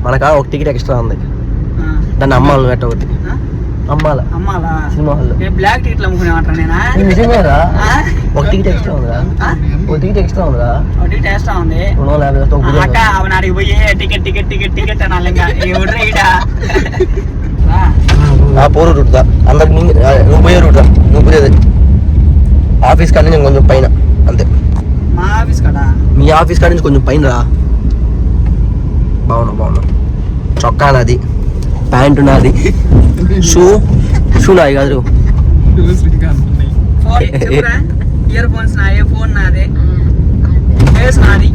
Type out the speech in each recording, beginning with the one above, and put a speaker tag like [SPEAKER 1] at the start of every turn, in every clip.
[SPEAKER 1] మనకా ఒక ticket extra ఉంది, దాన్ని అమ్మాలి గట్ట ఒకటి అమ్మాలా సినిమా హాల్.
[SPEAKER 2] బ్లాక్ టికెట్లు అమ్ముకునేమంటారా నేనా?
[SPEAKER 1] నిజమేరా, ఒక టికెట్ ఎక్స్ట్రా ఉందా? ఒక టికెట్ ఎక్స్ట్రా ఉందా?
[SPEAKER 2] ఒక టికెట్ ఎక్స్ట్రా ఉంది. అక్క అవన్నీ అడిగి పోయి టికెట్ టికెట్ టికెట్ టికెట్ అనాలి. ఇంకా
[SPEAKER 1] పోరు రూట్ దా, అందరికి నువ్వు పోయే రూట్ దా, నువ్వు పోయేది ఆఫీస్ కాడ నుంచి కొంచెం పైన అంతే.
[SPEAKER 2] మా ఆఫీస్ కాడా?
[SPEAKER 1] మీ ఆఫీస్ కాడ నుంచి కొంచెం పైన రా. బాగున్నా చొక్కా నాది, ప్యాంటు నాది, షూ నాది కాదు.
[SPEAKER 2] ఇయర్ ఫోన్స్ నాది, ఫోన్ నాది, ఫేస్ నాది.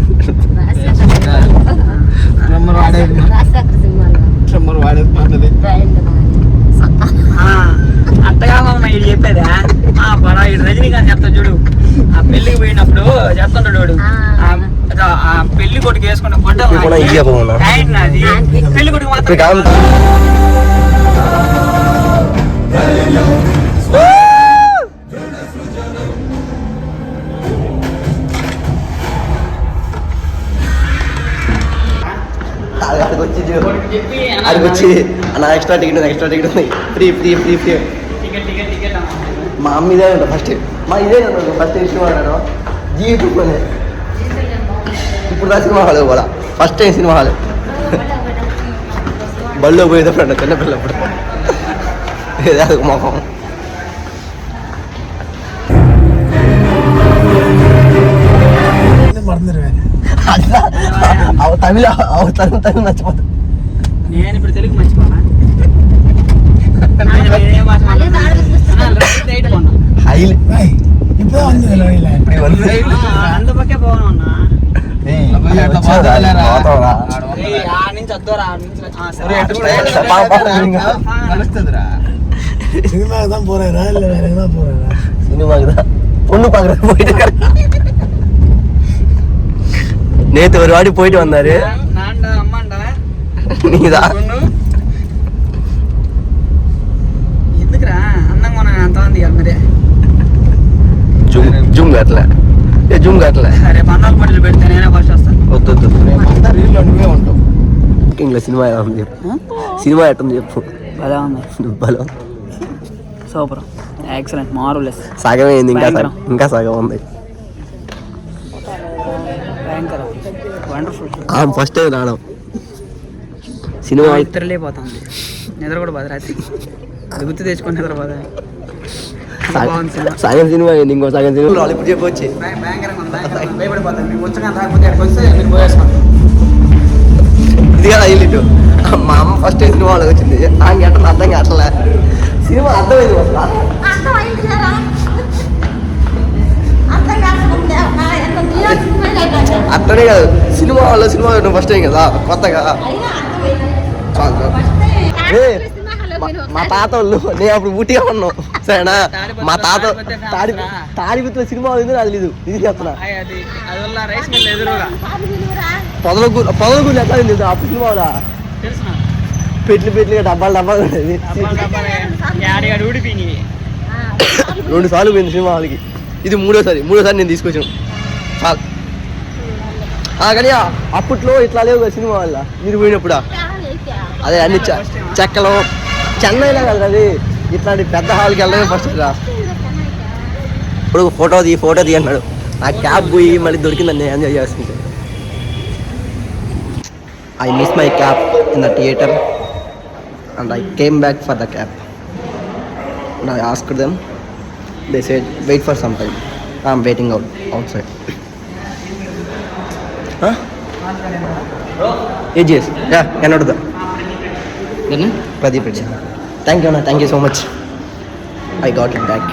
[SPEAKER 2] అత్తగా ఇది చెప్పేదా పడా ఇటు రజనీకాంత్ చెప్తా చూడు. ఆ పెళ్లికి పోయినప్పుడు చెప్తుంటాడు ఆ పెళ్లి కొడుకు వేసుకున్న గుడ్డ నాది, పెళ్లి కొడుకు మాత్రం
[SPEAKER 1] అడిగి వచ్చి నా ఎక్స్ట్రా టికెట్ ఉంది, ఫ్రీ. మా అమ్మ ఇదే ఉంటా ఫస్ట్, మా ఇదే ఫస్ట్ ఇష్టం అన్నాడు జీవితంలోనే. ఇప్పుడు దా సినిమా హాల్ కూడా ఫస్ట్ టైం సినిమా హాల్. బళ్ళో పోయేటప్పుడు అంట చిన్నపిల్లప్పుడు ఏదో మొహం. తమిళ మర్చిపోతా.
[SPEAKER 2] నేను ఇప్పుడు తెలుగు మర్చిపోనా? అందుకే పోనా
[SPEAKER 1] பொண்ணு பாக்குற போயிட்டு நேத்து ஒரு வாட்டி போயிட்டு வந்தாரு. நீதா
[SPEAKER 2] ఎందుకురా అందంగా ఉన్నా అంత ఉంది మరి
[SPEAKER 1] జూమ్ కట్టలే
[SPEAKER 2] అరే పన్నాలు పట్టులు పెడితే నేనే ఫస్ట్ వస్తాను.
[SPEAKER 1] వద్దు నువ్వే ఉంటావు. సినిమా ఎలా ఉంది చెప్పు, సినిమా ఎట్టుంది చెప్పు.
[SPEAKER 2] భలే ఉంది,
[SPEAKER 1] బలం
[SPEAKER 2] సూపర్, ఎక్సలెంట్, మార్వెలస్.
[SPEAKER 1] సగం అయింది, ఇంకా సగం ఉంది. ఫస్ట్ టైం రావడం సినిమా
[SPEAKER 2] నిద్రలేపోతుంది, నిద్ర కూడా బాధ రాత్రి గుర్తు తెచ్చుకొని నిద్ర బాధ.
[SPEAKER 1] సగం సినిమా అయింది, ఇంకో సగం సినిమా ఇప్పుడు చెప్పొచ్చి ఇది కదా హైలైట్. మా అమ్మ ఫస్ట్ టైం సినిమా వాళ్ళకి వచ్చింది, నాకు ఎట్లా అర్థం కావట్లే. సినిమా అర్థమైంది అట్లనే కాదు, సినిమా వాళ్ళ సినిమా ఫస్ట్ టైం కదా కొత్తగా. మా తాత వాళ్ళు నేను అప్పుడు ఊటిగా ఉన్నాం సరేనా. మా తాత తాడిపుత్ర సినిమా అది లేదు, ఇది చెప్తున్నా. పొదలగూరు ఎట్లా లేదు అప్పుడు సినిమా వాళ్ళ పెట్లు డబ్బాలు ఉండేది. 2 సార్లు పోయింది సినిమా వాళ్ళకి, ఇది మూడోసారి నేను తీసుకొచ్చాను చాలు. కానీ అప్పట్లో ఇట్లా లేవు కదా సినిమా వాళ్ళ, మీరు పోయినప్పుడు అదే అన్ని చెక్కలు చెన్నైలో కదా అది, ఇట్లాంటి పెద్ద హాల్కి వెళ్ళడమే ఫస్ట్ రా. ఇప్పుడు ఫోటో తీ అన్నాడు, ఆ క్యాబ్ పోయి మళ్ళీ దొరికిందని నేను ఎంజాయ్ చేస్తుంటే. I missed my cab in the theater and I came back for the cab and I asked them. They said wait for some time. I'm waiting outside. Huh? Yes. Yeah, cannot do that. Pradeep Reddy. Thank you so much. I got it back.